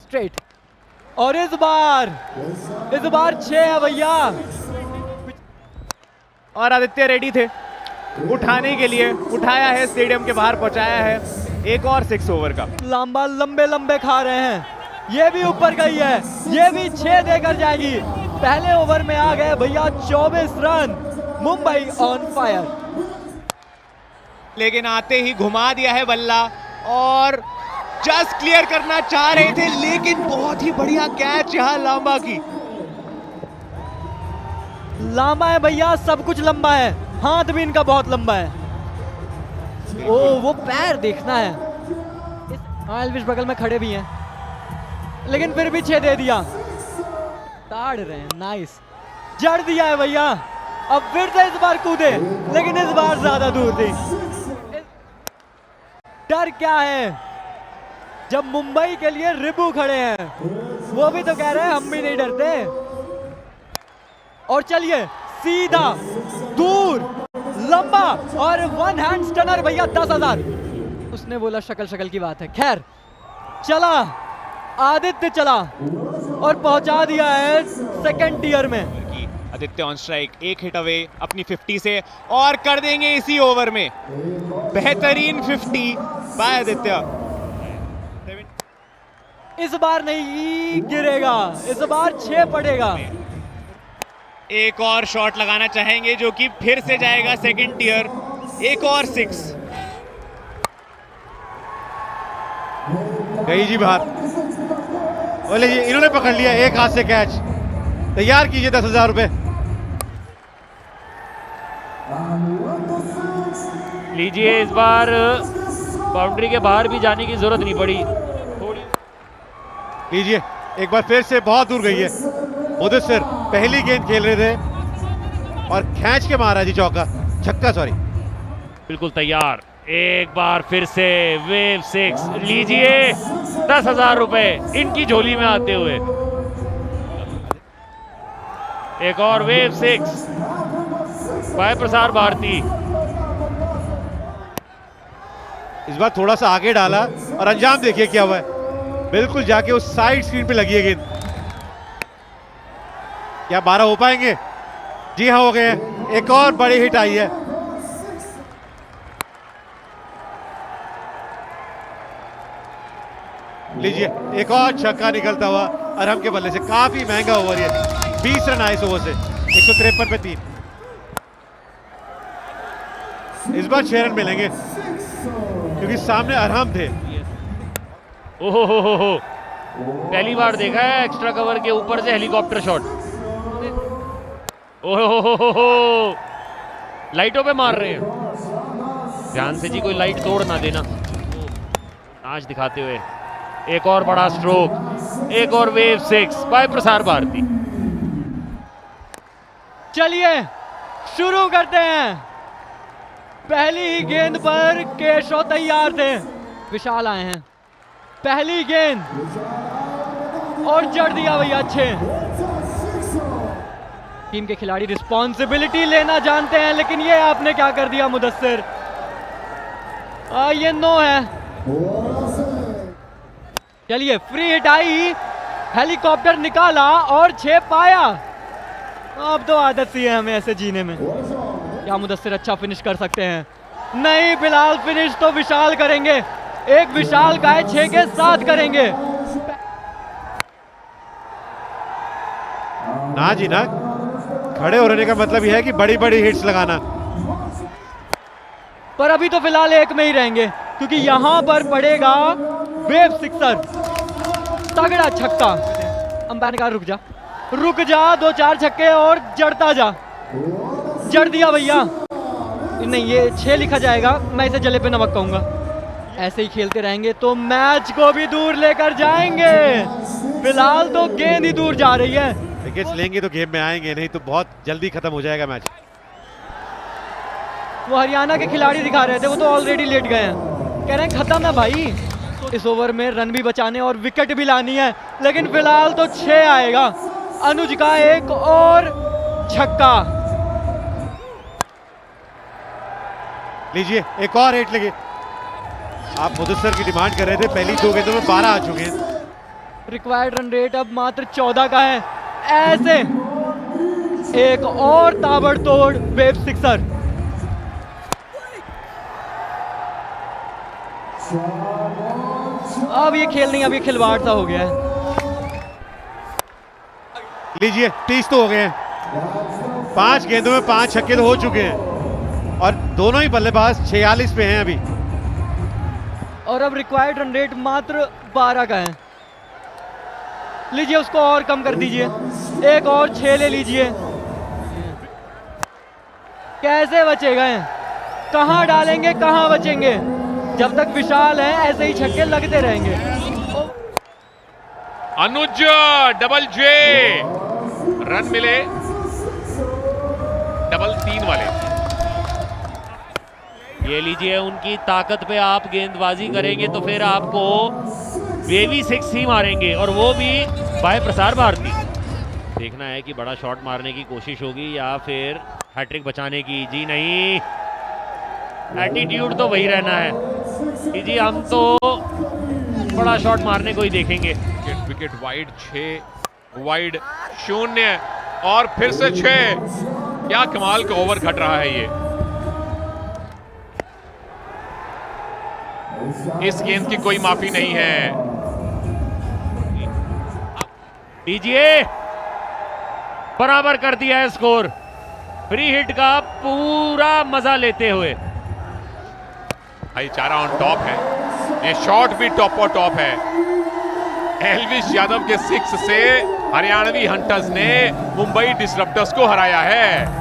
Straight. और इस बार 6 है भैया। और आदित्य रेडी थे उठाने के लिए, उठाया है, स्टेडियम के बाहर पहुंचाया है। एक और 6 ओवर का। लांबा लंबे लंबे खा रहे हैं, ये भी ऊपर गई है, ये भी 6 देकर जाएगी। पहले ओवर में आ गए भैया 24 रन। Mumbai on fire. लेकिन आते ही घुमा दिया है बल्ला और जस्ट क्लियर करना चाह रहे थे, लेकिन बहुत ही बढ़िया कैच यहां लांबा की। लांबा है भैया, सब कुछ लंबा है, हाथ भी इनका बहुत लंबा है। ओ वो पैर देखना है। हाँ एल्विश बगल में खड़े भी हैं, लेकिन फिर भी 6 दे दिया। ताड़ रहे हैं, नाइस। जड़ दिया है भैया। अब फिर से इस बार कूदे, लेकिन इस बार ज्यादा दूर थी। डर क्या है जब मुंबई के लिए रिबू खड़े हैं, वो भी तो कह रहे हैं हम भी नहीं डरते। और चलिए सीधा दूर लंबा और वन हैंड स्टनर भैया 10,000। उसने बोला शक्ल शक्ल की बात है। खैर चला आदित्य, चला और पहुंचा दिया है सेकंड टियर में। आदित्य ऑन स्ट्राइक, एक हिट अवे अपनी 50 से और कर देंगे इसी ओवर में बेहतरीन 50 बाय आदित्य। इस बार नहीं गिरेगा, इस बार 6 पड़ेगा। एक और शॉट लगाना चाहेंगे जो कि फिर से जाएगा सेकंड टियर। एक और 6 गई जी बाहर। बोले जी इन्होंने पकड़ लिया, एक हाथ से कैच। तैयार कीजिए 10,000 रुपए। लीजिए, इस बार बाउंड्री के बाहर भी जाने की जरूरत नहीं पड़ी। लीजिए, एक बार फिर से बहुत दूर गई है। मुदस्सिर पहली गेंद खेल रहे थे और खींच के मारा जी चौका, छक्का सॉरी। बिल्कुल तैयार, एक बार फिर से वेव 6। लीजिए 10,000 रुपए इनकी झोली में आते हुए। एक और वेव 6 बाय प्रसार भारती। इस बार थोड़ा सा आगे डाला और अंजाम देखिए क्या हुआ है। बिल्कुल जाके उस साइड स्क्रीन पे लगी है गेंद। क्या 12 हो पाएंगे? जी हाँ हो गए हैं। एक और बड़ी हिट आई है। लीजिए, एक और छक्का निकलता हुआ अरहम के बल्ले से। काफी महंगा ओवर है, 20 रन आए इस ओवर से। 153 पे 3। इस बार 6 रन मिलेंगे क्योंकि सामने अरहम थे। ओहो हो, पहली बार देखा है एक्स्ट्रा कवर के ऊपर से हेलीकॉप्टर शॉट। ओहो हो, लाइटों पे मार रहे हैं। ध्यान से जी, कोई लाइट तोड़ ना देना। आज दिखाते हुए एक और बड़ा स्ट्रोक, एक और वेव 6 बाय प्रसार भारती। चलिए शुरू करते हैं। पहली ही गेंद पर केशव तैयार थे, विशाल आए हैं। पहली गेंद और जड़ दिया भैया। अच्छे टीम के खिलाड़ी रिस्पॉन्सिबिलिटी लेना जानते हैं, लेकिन ये आपने क्या कर दिया मुदस्सिर। ये नो है। चलिए फ्री हिट आई, हेलीकॉप्टर निकाला और 6 पाया। अब तो आदत सी है हमें ऐसे जीने में। क्या मुदस्सिर अच्छा फिनिश कर सकते हैं? नहीं, फिलहाल फिनिश तो विशाल करेंगे। एक विशाल का है, 6 के 7 करेंगे। ना जी ना, खड़े हो रहने का मतलब यह है कि बड़ी बड़ी हिट्स लगाना। पर अभी तो फिलहाल 1 में ही रहेंगे क्योंकि यहां पर पड़ेगा वेव 6। तगड़ा छक्का। अंपायर ने कहा रुक जा, 2-4 छक्के और जड़ता जा। जड़ दिया भैया। नहीं, ये 6 लिखा जाएगा, मैं इसे जले पे नमक कहूंगा। ऐसे ही खेलते रहेंगे तो मैच को भी दूर लेकर जाएंगे। फिलहाल तो गेंद ही दूर जा रही है। विकेट्स लेंगे तो गेम में आएंगे, नहीं तो बहुत जल्दी खत्म हो जाएगा मैच। वो हरियाणा के खिलाड़ी दिखा रहे थे, वो तो ऑलरेडी लेट गए हैं। कह रहे हैं खत्म है भाई। तो इस ओवर में रन भी बचाने और विकेट भी लानी है, लेकिन फिलहाल तो 6 आएगा। अनुज का एक और छक्का। लीजिए, एक और हिट लगे। आप मुदस्सिर की डिमांड कर रहे थे, पहली 2 गेंदों में 12 आ चुके हैं। रिक्वायर्ड रन रेट अब मात्र 14 का है। ऐसे एक और ताबड़तोड़ वेव सिक्सर। अब ये खेल नहीं, अब ये खिलवाड़ सा हो गया है। लीजिए 30 तो हो गए हैं। 5 गेंदों में 5 छक्के तो हो चुके हैं और दोनों ही बल्लेबाज 46 पे हैं अभी। और अब रिक्वायर्ड रन रेट मात्र 12 का है। लीजिए उसको और कम कर दीजिए, एक और 6 ले लीजिए। कैसे बचेगा? कहां डालेंगे, कहां बचेंगे? जब तक विशाल है ऐसे ही छक्के लगते रहेंगे। अनुज डबल जे रन मिले, डबल 3 वाले। ये लीजिए, उनकी ताकत पे आप गेंदबाजी करेंगे तो फिर आपको बेबी 6 ही मारेंगे, और वो भी बाय प्रसार भारती। देखना है कि बड़ा शॉट मारने की कोशिश होगी या फिर हैट्रिक बचाने की। जी नहीं, एटीट्यूड तो वही रहना है जी, हम तो बड़ा शॉट मारने को ही देखेंगे। विकेट वाइड, 6 वाइड 0 और फिर से 6। क्या कमाल का ओवर खट रहा है ये। इस गेंद की कोई माफी नहीं है। लीजिए, बराबर कर दिया है स्कोर, फ्री हिट का पूरा मजा लेते हुए। भाईचारा ऑन टॉप है, ये शॉट भी टॉप और टॉप है। एल्विश यादव के 6 से हरियाणवी हंटर्स ने मुंबई डिसरप्टर्स को हराया है।